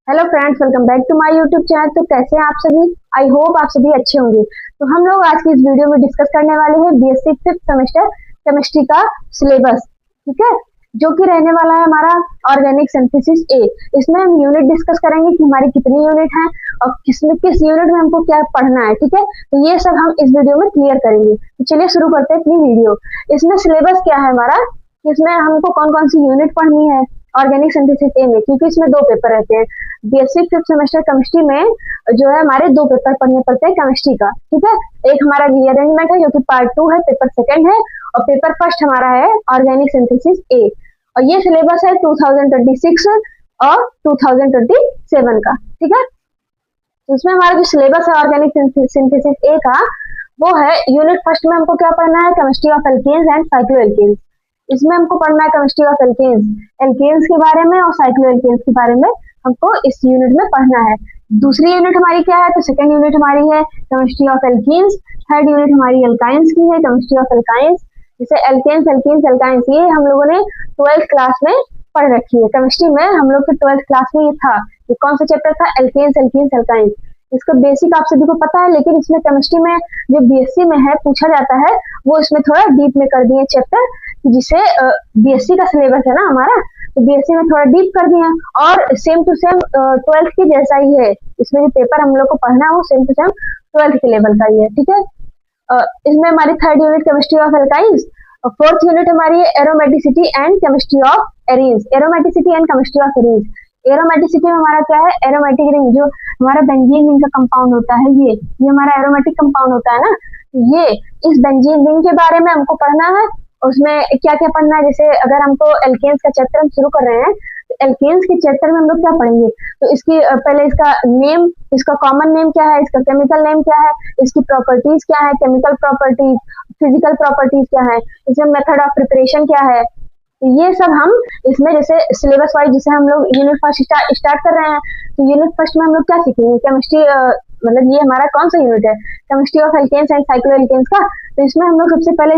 Hello friends, welcome back to my YouTube channel. तो कैसे हैं आप सभी? आई होप आप सभी अच्छे होंगे। तो हम लोग आज की इस वीडियो में डिस्कस करने वाले हैं बीएससी 5th सेमेस्टर केमिस्ट्री का सिलेबस, ठीक है, जो कि रहने वाला है हमारा ऑर्गेनिक सिंथेसिस ए। इसमें हम यूनिट डिस्कस करेंगे कि हमारी कितनी यूनिट है और किस यूनिट में हमको क्या पढ़ना है, ठीक है। तो ये सब हम इस वीडियो में क्लियर करेंगे। तो चलिए शुरू करते हैं अपनी वीडियो। इसमें सिलेबस क्या है हमारा, इसमें हमको कौन कौन सी यूनिट पढ़नी है ऑर्गेनिक सिंथेसिस ए में, क्योंकि इसमें दो पेपर रहते हैं। बीएससी 5th सेमेस्टर केमिस्ट्री में जो है हमारे दो पेपर पढ़ने पड़ते हैं केमिस्ट्री का, ठीक है। एक हमारा रीअरेंजमेंट है जो कि पार्ट 2 है, पेपर सेकंड है, और पेपर फर्स्ट हमारा है ऑर्गेनिक सिंथेसिस ए। और ये सिलेबस है 2026 और 2027 का, ठीक है। इसमें हमारा जो सिलेबस है ऑर्गेनिक सिंथेसिस ए का, वो है यूनिट फर्स्ट में हमको क्या पढ़ना है, chemistry of alkanes and cycloalkanes. इसमें हमको पढ़ना है केमिस्ट्री ऑफ एल्केन्स, एल्केन्स के बारे में और साइक्लोएल्केन्स के बारे में हमको इस यूनिट में पढ़ना है। दूसरी यूनिट हमारी क्या है, तो सेकंड यूनिट हमारी है chemistry of alkenes, third unit हमारी एल्काइंस की है, केमिस्ट्री ऑफ एल्काइंस। जैसे एल्केन्स, एल्कीन्स, एल्काइंस ये हम लोगों ने 12th क्लास में पढ़ रखी है। केमिस्ट्री में हम लोग के 12th क्लास में ये था। ये कौन सा चैप्टर था, एल्केन्स, एल्कीन्स, एल्काइंस। इसका बेसिक आप सभी को पता है, लेकिन इसमें केमिस्ट्री में जो बीएससी में है पूछा जाता है, वो इसमें थोड़ा डीप में कर दिए चैप्टर, जिसे बीएससी का सिलेबस है ना हमारा, तो बीएससी में थोड़ा डीप कर दिया। और सेम टू सेम 12th के जैसा ही है। इसमें जो पेपर हम लोग को पढ़ना है वो सेम टू सेम 12th के लेवल का ही है, ठीक है। इसमें हमारी third unit chemistry of alkynes, और फोर्थ यूनिट हमारी है aromaticity and chemistry of arenes, aromaticity and chemistry of arenes. Aromaticity में हमारा क्या है, एरोमेटिक रिंग, जो हमारा बेंजीन रिंग का कंपाउंड होता है, ये हमारा एरोमेटिक कंपाउंड होता है ना। ये इस बेंजीन रिंग के बारे में हमको पढ़ना है। उसमें क्या क्या पढ़ना है, जैसे अगर हमको एल्केन्स का चैप्टर हम शुरू कर रहे हैं, तो एल्केन्स के चैप्टर में हम लोग क्या पढ़ेंगे, तो इसकी पहले इसका नेम, इसका कॉमन नेम क्या है, इसका केमिकल नेम क्या है, इसकी प्रॉपर्टीज क्या है, केमिकल प्रॉपर्टीज, फिजिकल प्रॉपर्टीज क्या है, इसमें मेथड ऑफ प्रिपरेशन क्या है। तो ये सब हम इसमें जैसे सिलेबस वाइज, जैसे हम लोग यूनिट फर्स्ट स्टार्ट कर रहे हैं, तो यूनिट फर्स्ट में हम लोग क्या सीखेंगे, केमिस्ट्री, मतलब ये हमारा कौन सा यूनिट है, chemistry of alkanes and cycloalkanes का। तो इसमें हम लोग सबसे पहले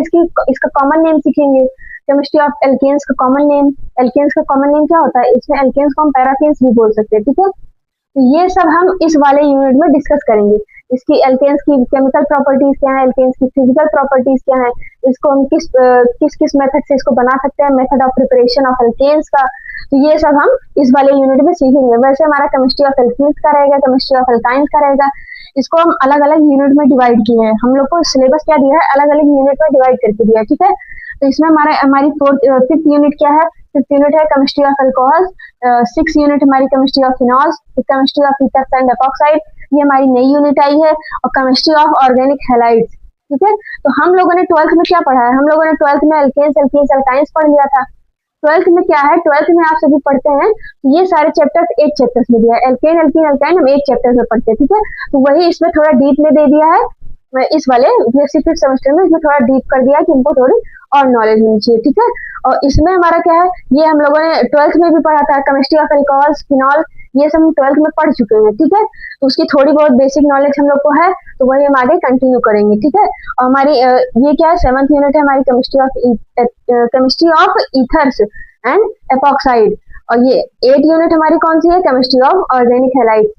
इसका कॉमन नेम सीखेंगे, केमिस्ट्री ऑफ एल्केन्स का कॉमन नेम। एल्केन्स का कॉमन नेम क्या होता है, इसमें एल्केन्स को हम पैराफिन्स भी बोल सकते हैं, ठीक है। तो ये सब हम इस वाले यूनिट में डिस्कस करेंगे। इसकी एल्केन्स की केमिकल प्रॉपर्टीज क्या है, एल्केन्स की फिजिकल प्रॉपर्टीज क्या है, इसको हम किस किस मेथड से इसको बना सकते हैं, method of preparation of alkanes का। तो ये सब हम इस वाले यूनिट में सीखेंगे। वैसे हमारा केमिस्ट्री ऑफ एल्कीन्स का रहेगा, केमिस्ट्री ऑफ एल्काइंस का रहेगा। इसको हम अलग अलग यूनिट में डिवाइड किए हैं। हम लोग को सिलेबस क्या दिया है, अलग अलग यूनिट में डिवाइड करके दिया है, ठीक है। तो इसमें हमारी फिफ्थ यूनिट क्या है, फिफ्थ यूनिट है chemistry of alcohols, 6th unit हमारी chemistry of phenols, chemistry of ethers and epoxide, ये हमारी नई यूनिट आई है, और केमिस्ट्री ऑफ ऑर्गेनिक हैलाइड्स, ठीक है। तो हम लोगों ने 12th में क्या पढ़ा है, हम लोगों ने 12th में एल्केन्स, एल्कीन्स, एल्काइंस पढ़ लिया था। 12th में क्या है, 12th में आप सभी पढ़ते हैं, तो ये सारे चैप्टर्स एक चैप्टर्स में दिया है। एल्केन, एल्कीन, एल्काइन हम एक चैप्टर में पढ़ते हैं, ठीक है। तो वही इसमें थोड़ा डीप में दे दिया है, इस वाले बीएससी 5th सेमेस्टर में इसमें थोड़ा डीप कर दिया कि इनको थोड़ी और नॉलेज मिलनी चाहिए, ठीक है। और इसमें हमारा क्या है, ये हम लोगों ने 12th में भी पढ़ा था, केमिस्ट्री ऑफ अल्कोहल्स, फिनॉल, ये सब हम 12th में पढ़ चुके हैं, ठीक है। तो उसकी थोड़ी बहुत बेसिक नॉलेज हम लोग को है, तो वही हम आगे कंटिन्यू करेंगे, ठीक है। और हमारी ये क्या है, 7th यूनिट है हमारी chemistry of ethers and epoxide, और ये 8th यूनिट हमारी कौन सी है, केमिस्ट्री ऑफ ऑर्गेनिक हैलाइड्स।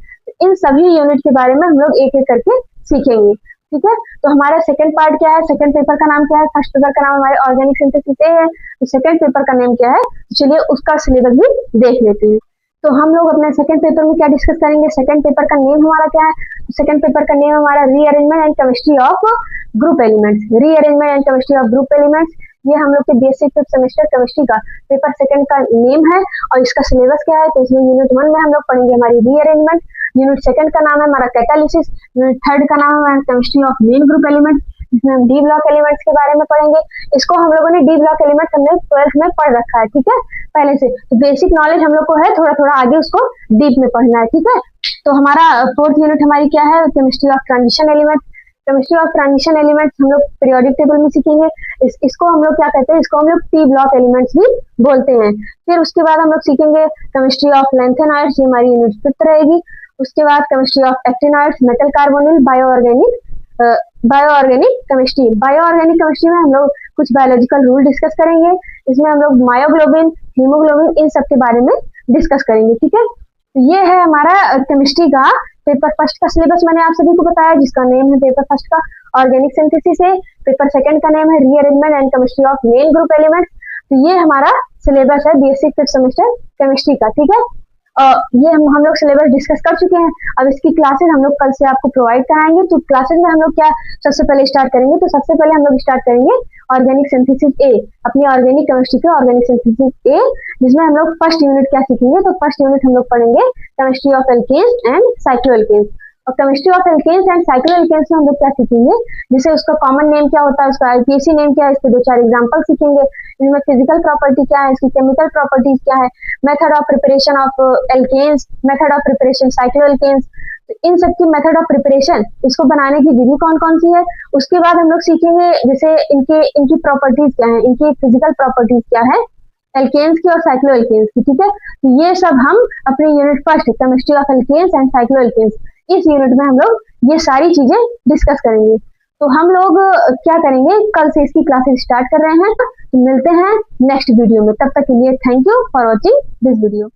इन सभी यूनिट के बारे में हम लोग एक एक करके सीखेंगे, ठीक है। तो हमारा सेकंड पार्ट क्या है, सेकंड पेपर का नाम क्या है, फर्स्ट पेपर का नाम हमारे ऑर्गेनिक सिंथेसिस ए है, तो सेकंड पेपर का नेम क्या है, तो चलिए उसका सिलेबस भी देख लेते हैं। तो हम लोग अपने सेकंड पेपर में क्या डिस्कस करेंगे, सेकंड पेपर का नेम हमारा क्या है, सेकंड पेपर का नेम हमारा rearrangement and chemistry of group elements, rearrangement and chemistry of group elements. ये हम लोग के बीएससी 5th सेमेस्टर केमिस्ट्री का पेपर सेकंड का नेम है, और इसका सिलेबस क्या है, तो इसमें यूनिट 1 में हम लोग पढ़ेंगे हमारी रीअरेंजमेंट, यूनिट सेकंड का नाम है हमारा कैटालिसिस, यूनिट थर्ड का नाम है chemistry of main group element, इसमें हम डी ब्लॉक एलिमेंट्स के बारे में पढ़ेंगे। इसको हम लोगों ने डी ब्लॉक एलिमेंट्स हमने 12th में पढ़ रखा है, ठीक है, पहले से। तो बेसिक नॉलेज हम लोग को है, थोड़ा थोड़ा आगे उसको डीप में पढ़ना है, ठीक है। तो हमारा फोर्थ यूनिट हमारी क्या है, chemistry of transition elements. Chemistry of transition elements हम लोग पीरियोडिक टेबल में सीखेंगे। इसको हम लोग क्या कहते हैं, इसको हम लोग टी ब्लॉक एलिमेंट्स भी बोलते हैं। फिर उसके बाद हम लोग सीखेंगे केमिस्ट्री ऑफ लैंथेनॉइड्स, ये हमारी यूनिट 5th रहेगी। उसके बाद chemistry of actinoids, metal carbonyl, bioorganic chemistry. Bioorganic chemistry में हम लोग कुछ बायोलॉजिकल रूल डिस्कस करेंगे। इसमें हम लोग मायोग्लोबिन, हीमोग्लोबिन, इन सब के बारे में डिस्कस करेंगे, ठीक है। तो ये है हमारा केमिस्ट्री का पेपर फर्स्ट का सिलेबस मैंने आप सभी को बताया, जिसका नेम है पेपर फर्स्ट का ऑर्गेनिक सिंथेसिस है। पेपर सेकंड का नेम है rearrangement and chemistry of main group elements. तो ये हमारा सिलेबस है बीएससी फिफ्थ सेमेस्टर केमिस्ट्री का, ठीक है। ये हम लोग सिलेबस डिस्कस कर चुके हैं। अब इसकी क्लासेस हम लोग कल से आपको प्रोवाइड कराएंगे। तो क्लासेस में हम लोग क्या सबसे पहले स्टार्ट करेंगे, तो सबसे पहले हम लोग स्टार्ट करेंगे ऑर्गेनिक सिंथेसिस ए, अपनी ऑर्गेनिक केमिस्ट्री के ऑर्गेनिक सिंथेसिस ए, जिसमें हम लोग फर्स्ट यूनिट क्या सीखेंगे, तो फर्स्ट यूनिट हम लोग पढ़ेंगे chemistry of alkanes and cycloalkanes. और chemistry of alkanes and cycloalkanes में हम लोग क्या सीखेंगे, जैसे उसका कॉमन नेम क्या होता है, उसका आईपीएसी नेम क्या है, इसके 2-4 एग्जांपल सीखेंगे। इसमें फिजिकल प्रॉपर्टी क्या है, इसकी केमिकल प्रॉपर्टीज क्या है, method of preparation of alkanes, method of preparation cycloalkanes, तो इन सब की मेथड ऑफ प्रिपरेशन, इसको बनाने की विधि कौन कौन सी है। उसके बाद हम लोग सीखेंगे जैसे इनकी प्रॉपर्टीज क्या है, इनकी फिजिकल प्रॉपर्टीज क्या है एल्केन्स की और साइक्लोएल्केन्स की, ठीक है। तो ये सब हम अपने unit first chemistry of alkanes and cycloalkanes, इस यूनिट में हम लोग ये सारी चीजें डिस्कस करेंगे। तो हम लोग क्या करेंगे, कल से इसकी क्लासेस स्टार्ट कर रहे हैं। तो मिलते हैं नेक्स्ट वीडियो में, तब तक के लिए thank you for watching this video.